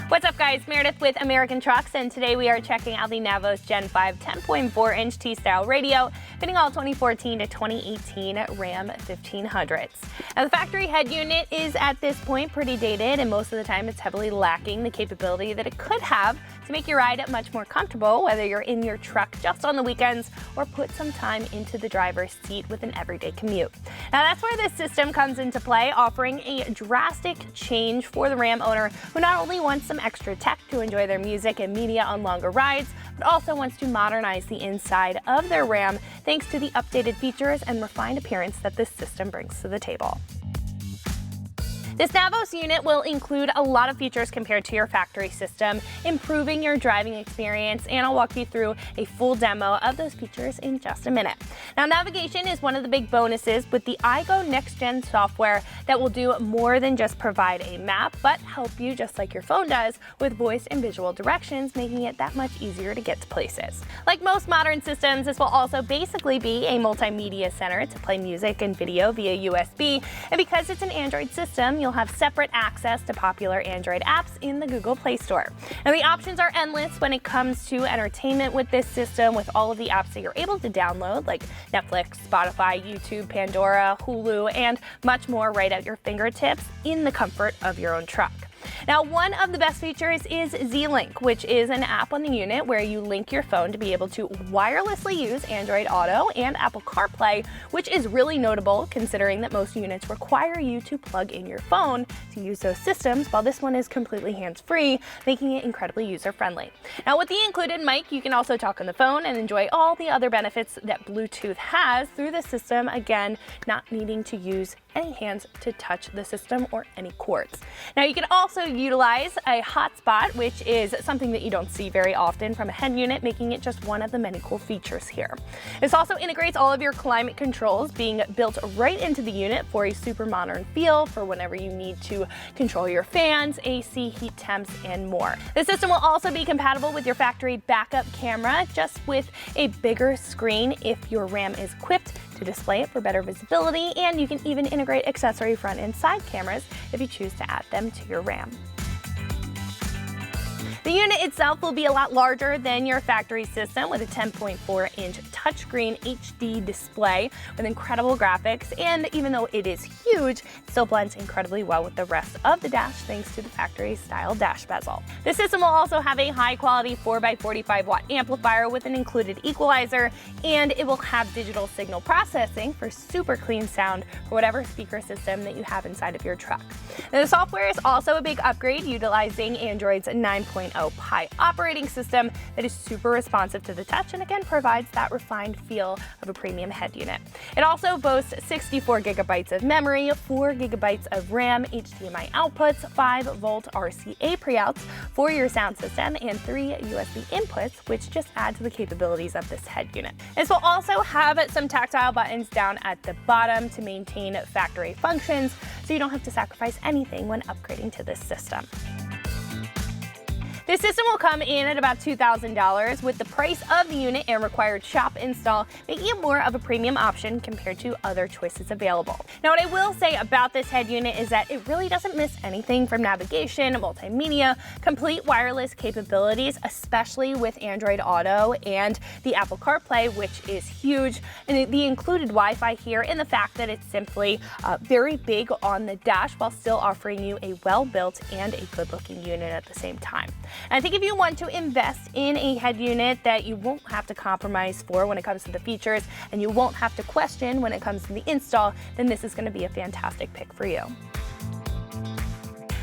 What's up, guys? Meredith with American Trucks, and today we are checking out the Navos Gen 5 10.4-inch T-style radio, fitting all 2014 to 2018 Ram 1500s. Now, the factory head unit is at this point pretty dated, and most of the time it's heavily lacking the capability that it could have to make your ride much more comfortable, whether you're in your truck just on the weekends or put some time into the driver's seat with an everyday commute. Now, that's where this system comes into play, offering a drastic change for the Ram owner who not only wants some extra tech to enjoy their music and media on longer rides, but also wants to modernize the inside of their Ram thanks to the updated features and refined appearance that this system brings to the table. This Navos unit will include a lot of features compared to your factory system, improving your driving experience, and I'll walk you through a full demo of those features in just a minute. Now, navigation is one of the big bonuses with the iGo Next Gen software that will do more than just provide a map, but help you, just like your phone does, with voice and visual directions, making it that much easier to get to places. Like most modern systems, this will also basically be a multimedia center to play music and video via USB, and because it's an Android system, you'll have separate access to popular Android apps in the Google Play Store. And the options are endless when it comes to entertainment with this system, with all of the apps that you're able to download, like Netflix, Spotify, YouTube, Pandora, Hulu, and much more right at your fingertips in the comfort of your own truck. Now, one of the best features is Z-Link, which is an app on the unit where you link your phone to be able to wirelessly use Android Auto and Apple CarPlay, which is really notable considering that most units require you to plug in your phone to use those systems, while this one is completely hands-free, making it incredibly user-friendly. Now, with the included mic, you can also talk on the phone and enjoy all the other benefits that Bluetooth has through the system, again, not needing to use any hands to touch the system or any cords. Now, you can also utilize a hotspot, which is something that you don't see very often from a head unit, making it just one of the many cool features here. This also integrates all of your climate controls, being built right into the unit for a super modern feel for whenever you need to control your fans, AC, heat temps, and more. The system will also be compatible with your factory backup camera, just with a bigger screen if your Ram is equipped to display it for better visibility, and you can even integrate accessory front and side cameras if you choose to add them to your Ram. The unit itself will be a lot larger than your factory system, with a 10.4-inch touchscreen HD display with incredible graphics, and even though it is huge, it still blends incredibly well with the rest of the dash thanks to the factory-style dash bezel. The system will also have a high-quality 4x45-watt amplifier with an included equalizer, and it will have digital signal processing for super clean sound for whatever speaker system that you have inside of your truck. Now, the software is also a big upgrade, utilizing Android's 9.0 Pie operating system that is super responsive to the touch and again provides that refined feel of a premium head unit. It also boasts 64 gigabytes of memory, 4 gigabytes of RAM, HDMI outputs, 5-volt RCA pre-outs for your sound system, and 3 USB inputs, which just add to the capabilities of this head unit. This will also have some tactile buttons down at the bottom to maintain factory functions, so you don't have to sacrifice anything when upgrading to this system. This system will come in at about $2,000, with the price of the unit and required shop install making it more of a premium option compared to other choices available. Now, what I will say about this head unit is that it really doesn't miss anything from navigation, multimedia, complete wireless capabilities, especially with Android Auto and the Apple CarPlay, which is huge, and the included Wi-Fi here, and the fact that it's simply very big on the dash while still offering you a well-built and a good-looking unit at the same time. I think if you want to invest in a head unit that you won't have to compromise for when it comes to the features, and you won't have to question when it comes to the install, then this is going to be a fantastic pick for you.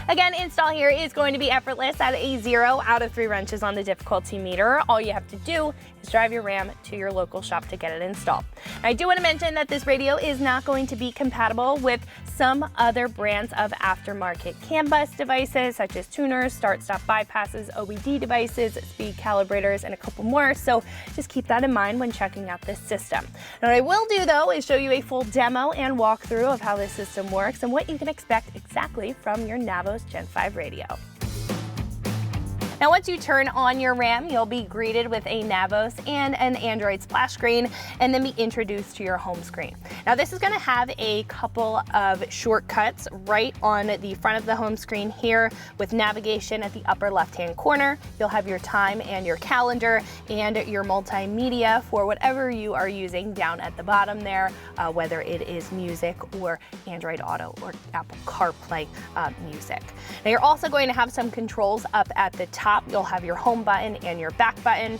Again, install here is going to be effortless at a 0 out of 3 wrenches on the difficulty meter. All you have to do is drive your Ram to your local shop to get it installed. Now, I do want to mention that this radio is not going to be compatible with some other brands of aftermarket CAN bus devices, such as tuners, start-stop bypasses, OBD devices, speed calibrators, and a couple more, so just keep that in mind when checking out this system. Now, what I will do, though, is show you a full demo and walkthrough of how this system works and what you can expect exactly from your Navos Gen 5 radio. Now once you turn on your RAM, you'll be greeted with a Navos and an Android splash screen, and then be introduced to your home screen. Now this is going to have a couple of shortcuts right on the front of the home screen here, with navigation at the upper left-hand corner. You'll have your time and your calendar and your multimedia for whatever you are using down at the bottom there, whether it is music or Android Auto or Apple CarPlay music. Now you're also going to have some controls up at the top. You'll have your home button and your back button.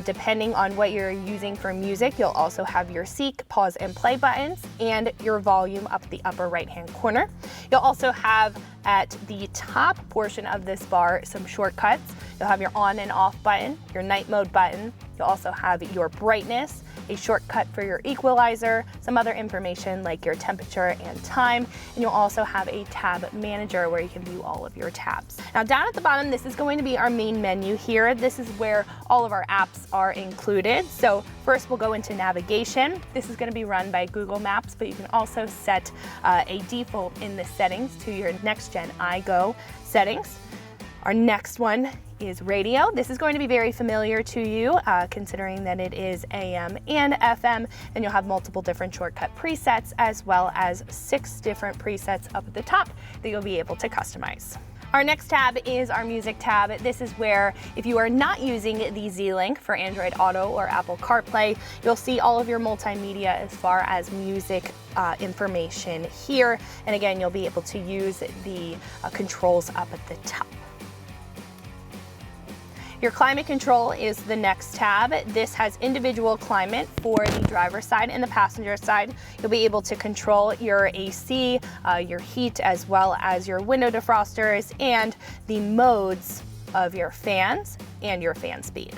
Depending on what you're using for music, you'll also have your seek, pause, and play buttons and your volume up the upper right-hand corner. You'll also have at the top portion of this bar some shortcuts. You'll have your on and off button, your night mode button. You'll also have your brightness, a shortcut for your equalizer, some other information like your temperature and time, and you'll also have a tab manager where you can view all of your tabs. Now down at the bottom, this is going to be our main menu here. This is where all of our apps are included. So first we'll go into navigation. This is going to be run by Google Maps, but you can also set a default in the settings to your next-gen iGo settings. Our next one is radio. This is going to be very familiar to you, considering that it is AM and FM, and you'll have multiple different shortcut presets, as well as 6 different presets up at the top that you'll be able to customize. Our next tab is our music tab. This is where, if you are not using the Z-Link for Android Auto or Apple CarPlay, you'll see all of your multimedia as far as music information here. And again, you'll be able to use the controls up at the top. Your climate control is the next tab. This has individual climate for the driver's side and the passenger side. You'll be able to control your AC, your heat, as well as your window defrosters and the modes of your fans and your fan speed.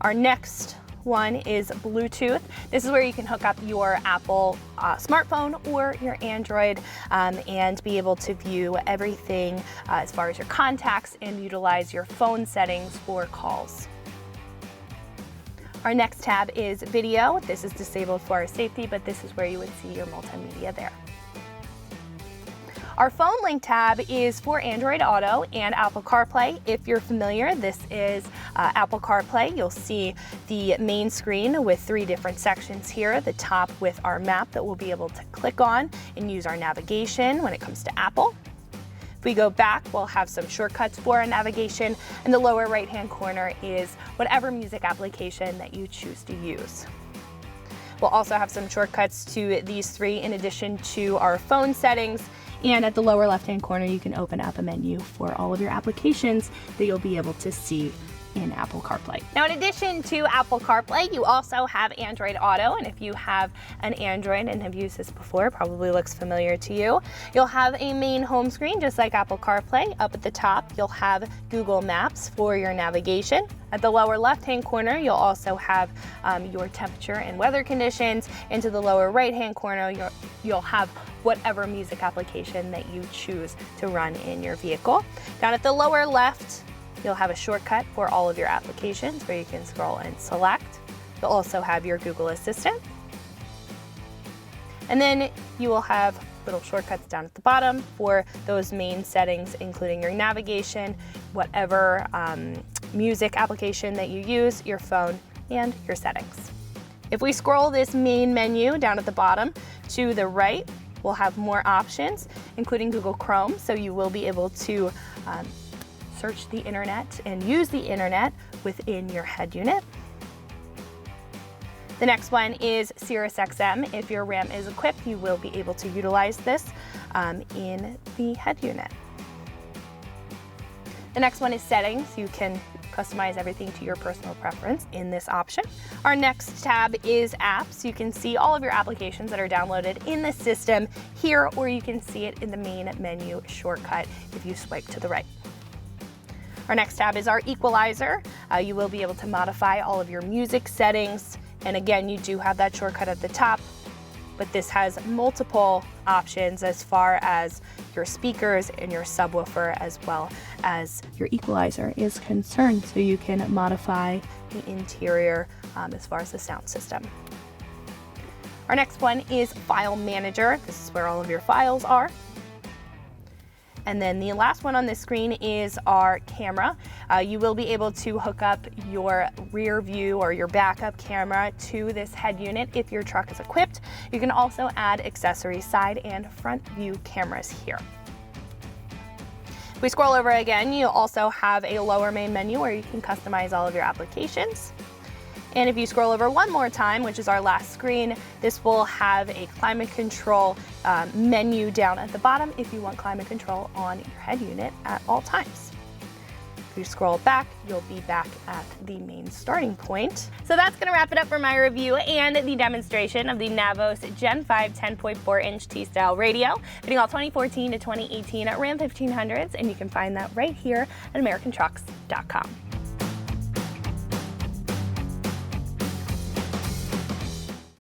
Our next one is Bluetooth. This is where you can hook up your Apple smartphone or your Android and be able to view everything as far as your contacts and utilize your phone settings for calls. Our next tab is video. This is disabled for our safety, but this is where you would see your multimedia there. Our phone link tab is for Android Auto and Apple CarPlay. If you're familiar, this is Apple CarPlay. You'll see the main screen with 3 different sections here. The top with our map that we'll be able to click on and use our navigation when it comes to Apple. If we go back, we'll have some shortcuts for our navigation, and the lower right-hand corner is whatever music application that you choose to use. We'll also have some shortcuts to these 3 in addition to our phone settings. And at the lower left-hand corner, you can open up a menu for all of your applications that you'll be able to see in Apple CarPlay. Now, in addition to Apple CarPlay, you also have Android Auto, and if you have an Android and have used this before, it probably looks familiar to you. You'll have a main home screen, just like Apple CarPlay. Up at the top, you'll have Google Maps for your navigation. At the lower left-hand corner, you'll also have your temperature and weather conditions, and to the lower right-hand corner, you'll have whatever music application that you choose to run in your vehicle. Down at the lower left, you'll have a shortcut for all of your applications where you can scroll and select. You'll also have your Google Assistant. And then you will have little shortcuts down at the bottom for those main settings, including your navigation, whatever music application that you use, your phone, and your settings. If we scroll this main menu down at the bottom to the right, we'll have more options, including Google Chrome, so you will be able to search the internet and use the internet within your head unit. The next one is SiriusXM. If your RAM is equipped, you will be able to utilize this in the head unit. The next one is settings. You can customize everything to your personal preference in this option. Our next tab is apps. You can see all of your applications that are downloaded in the system here, or you can see it in the main menu shortcut if you swipe to the right. Our next tab is our equalizer. You will be able to modify all of your music settings. And again, you do have that shortcut at the top, but this has multiple options as far as your speakers and your subwoofer, as well as your equalizer is concerned. So you can modify the interior as far as the sound system. Our next one is File Manager. This is where all of your files are. And then the last one on this screen is our camera. You will be able to hook up your rear view or your backup camera to this head unit if your truck is equipped. You can also add accessory side and front view cameras here. If we scroll over again, you also have a lower main menu where you can customize all of your applications. And if you scroll over one more time, which is our last screen, this will have a climate control menu down at the bottom if you want climate control on your head unit at all times. If you scroll back, you'll be back at the main starting point. So that's going to wrap it up for my review and the demonstration of the Navos Gen 5 10.4-inch T-Style radio, fitting all 2014 to 2018 Ram 1500s, and you can find that right here at AmericanTrucks.com.